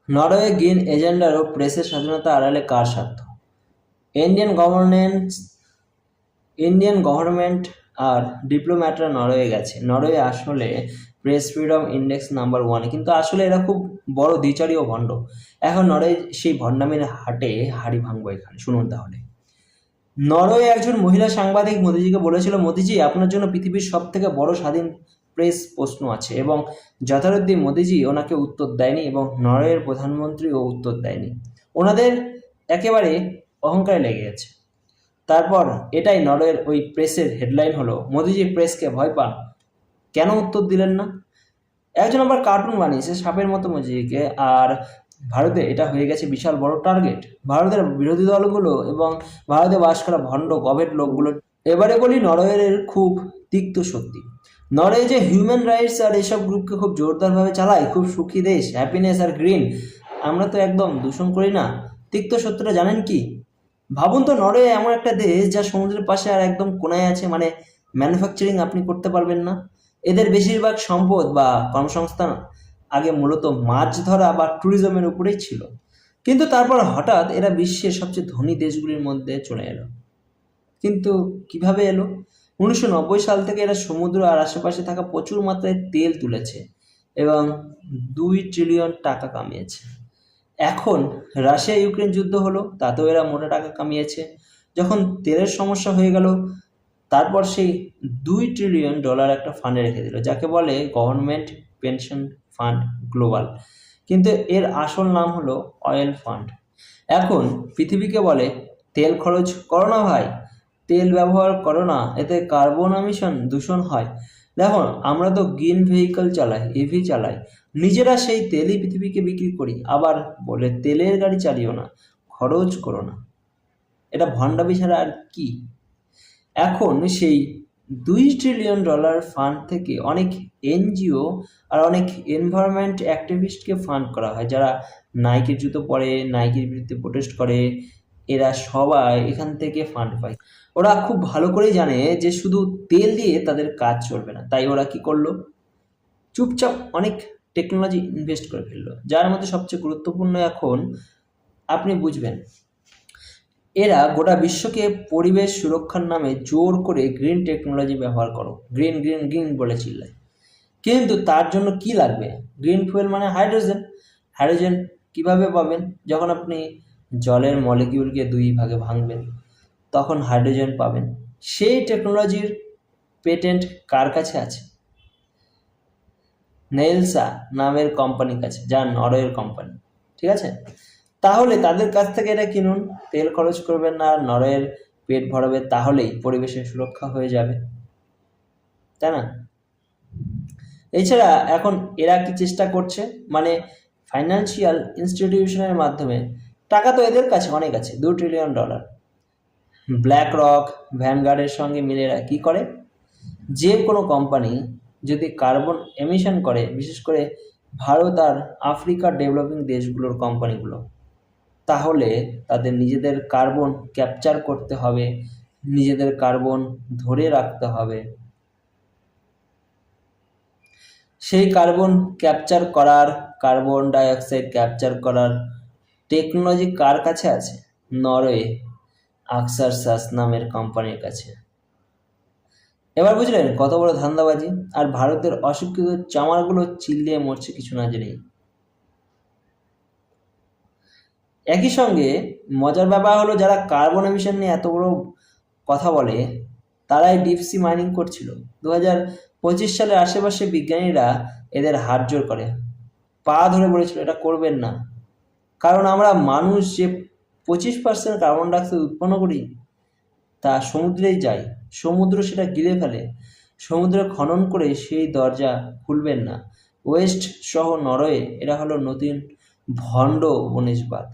Norway green এজেন্ডার ও প্রেসের স্বাধীনতা আড়ালে কার স্বার্থ? ইন্ডিয়ান গভর্নেন্স ইন্ডিয়ান গভর্নমেন্ট আর ডিপ্লোম্যাটরা নরওয়ে গেছে। নরওয়ে আসলে প্রেস ফ্রিডম ইন্ডেক্স নাম্বার 1, কিন্তু আসলে এরা খুব বড় দ্বিচারী ও ভণ্ড। এখন নরওয়ে সেই ভণ্ডামির হাটে হাড়ি ভাঙবো এখানে, শুনুন তাহলে। নরওয়ে একজন মহিলা সাংবাদিক মোদিজিকে বলেছিল, মোদিজি আপনার জন্য পৃথিবীর সব থেকে বড় স্বাধীন প্রেস প্রশ্ন আছে, এবং যথারীতি মোদিজি ওনাকে উত্তর দেয়নি এবং নরওয়ের প্রধানমন্ত্রীও উত্তর দেয়নি। ওনাদের একেবারে অহংকারে লেগে গেছে। তারপর এটাই নরওয়ের ওই প্রেসের হেডলাইন হলো, মোদিজি প্রেসকে ভয় পান, কেন উত্তর দিলেন না? একজন আবার কার্টুন বানিয়েছে সাপের মতো মোদিজিকে, আর ভারতে এটা হয়ে গেছে বিশাল বড় টার্গেট। ভারতের বিরোধী দলগুলো এবং ভারতে বাস করা ভণ্ড গভেট লোকগুলো। এবারে বলি নরওয়ের খুব তিক্ত সত্যি। নরওয়ে যে হিউম্যান রাইটস আর এসব গ্রুপকে খুব জোরদারভাবে চালায়, খুব সুখী দেশ, হ্যাপিনেস আর গ্রিন, আমরা তো একদম দূষণ করি না। তিক্ত সত্যটা জানেন কি? ভাবুন তো, নরওয়ে এমন একটা দেশ যা সমুদ্রের পাশে আর একদম কোনায় আছে, মানে ম্যানুফ্যাকচারিং আপনি করতে পারবেন না। এদের বেশিরভাগ সম্পদ বা কর্মসংস্থান আগে মূলত মাছ ধরা বা ট্যুরিজমের উপরেই ছিল, কিন্তু তারপর হঠাৎ এরা বিশ্বের সবচেয়ে ধনী দেশগুলির মধ্যে চলে এলো। কিন্তু কিভাবে এলো? 1990 সাল থেকে এরা সমুদ্র আর আশেপাশে থাকা প্রচুর মাত্রায় তেল তুলেছে এবং 2 ট্রিলিয়ন টাকা কামিয়েছে। এখন রাশিয়া ইউক্রেন যুদ্ধ হলো, তাতেও এরা মোটা টাকা কামিয়েছে। যখন তেলের সমস্যা হয়ে গেল, তারপর সেই $2 ট্রিলিয়ন একটা ফান্ডে রেখে দিল, যাকে বলে গভর্নমেন্ট পেনশন ফান্ড গ্লোবাল, কিন্তু এর আসল নাম হলো অয়েল ফান্ড। এখন পৃথিবীকে বলে, তেল খরচ করো না ভাই, তেল ব্যবহার করো না, এতে কার্বন এমিশন দূষণ হয়। দেখো, আমরা তো গ্রিন ভেহিকল চালাই, ইভি চালাই, নিজেরা সেই তেলই পৃথিবীকে বিক্রি করি, আবার বলে তেলের গাড়ি চালিও না, খরচ করো না। এটা ভণ্ডামি ছাড়া আর কি? এখন সেই $2 ট্রিলিয়ন ফান্ড থেকে অনেক এনজিও আর অনেক এনভায়রনমেন্ট অ্যাক্টিভিস্টকে ফান্ড করা হয়, যারা নাইকির জুতো পরে, নাইকির বিরুদ্ধে প্রোটেস্ট করে। এরা সবাই এখান থেকে ফান্ড পায়। ওরা খুব ভালো করেই জানে যে শুধু তেল দিয়ে তাদের কাজ চলবে না, তাই ওরা কি করলো, চুপচাপ অনেক টেকনোলজি ইনভেস্ট করে ফেললো, যার মধ্যে সবচেয়ে গুরুত্বপূর্ণ এখন আপনি বুঝবেন। এরা গোটা বিশ্বকে পরিবেশ সুরক্ষার নামে জোর করে গ্রিন টেকনোলজি ব্যবহার করো, গ্রিন গ্রিন গ্রিন বলে চিল্লায়। কিন্তু তার জন্য কি লাগবে? গ্রিন ফুয়েল মানে হাইড্রোজেন। হাইড্রোজেন কিভাবে পাবেন? যখন আপনি জলের মলিকিউলকে 2 ভাগে ভাঙবেন, তখন হাইড্রোজেন পাবেন। সেই টেকনোলজির পেটেন্ট কার কাছে আছে? নেলসা নামের কোম্পানির কাছে, যা নরওয়ের কোম্পানি। ঠিক আছে, তাহলে তাদের কাছ থেকে এটা কিনুন, তেল খরচ করবেন না আর নরওয়ের পেট ভরাবে, তাহলেই পরিবেশের সুরক্ষা হয়ে যাবে, তাই না? এছাড়া এখন এরা কি চেষ্টা করছে, মানে ফাইন্যান্সিয়াল ইনস্টিটিউশনের মাধ্যমে, টাকা তো এদের কাছে অনেক আছে, $2 ট্রিলিয়ন। ব্ল্যাক রক, ভ্যানগার্ডের সঙ্গে মিলে এরা কী করে, যে কোনো কোম্পানি যদি কার্বন এমিশন করে, বিশেষ করে ভারত আর আফ্রিকার ডেভেলপিং দেশগুলোর কোম্পানিগুলো, তাহলে তাদের নিজেদের কার্বন ক্যাপচার করতে হবে, নিজেদের কার্বন ধরে রাখতে হবে। সেই কার্বন ক্যাপচার করার, কার্বন ডাইঅক্সাইড ক্যাপচার করার টেকনোলজি কার কাছে আছে? নরওয়ে আকসারসাস নামের কোম্পানির কাছে। এবার বুঝলেন কত বড় ধান্দাবাজি? আর ভারতের অশিক্ষিত চামারগুলো চিল্লিয়ে মরছে কিছু না জেনেই। একই সঙ্গে মজার ব্যাপার হলো, যারা কার্বন এমিশন নিয়ে এত বড় কথা বলে, তারাই ডিপসি মাইনিং করছিল। 2025 সালের আশেপাশে বিজ্ঞানীরা এদের হাত জোর করে পা ধরে বলেছিল, এটা করবেন না, কারণ আমরা মানুষ যে 25% কার্বন ডাইঅক্সাইড উৎপন্ন করি, তা সমুদ্রেই যায়, সমুদ্র সেটা গিলে ফেলে। সমুদ্রে খনন করে সেই দরজা খুলবেন না। ওয়েস্ট সহ নরওয়ে এরা হলো নতুন ভণ্ড উপনিষবাদ।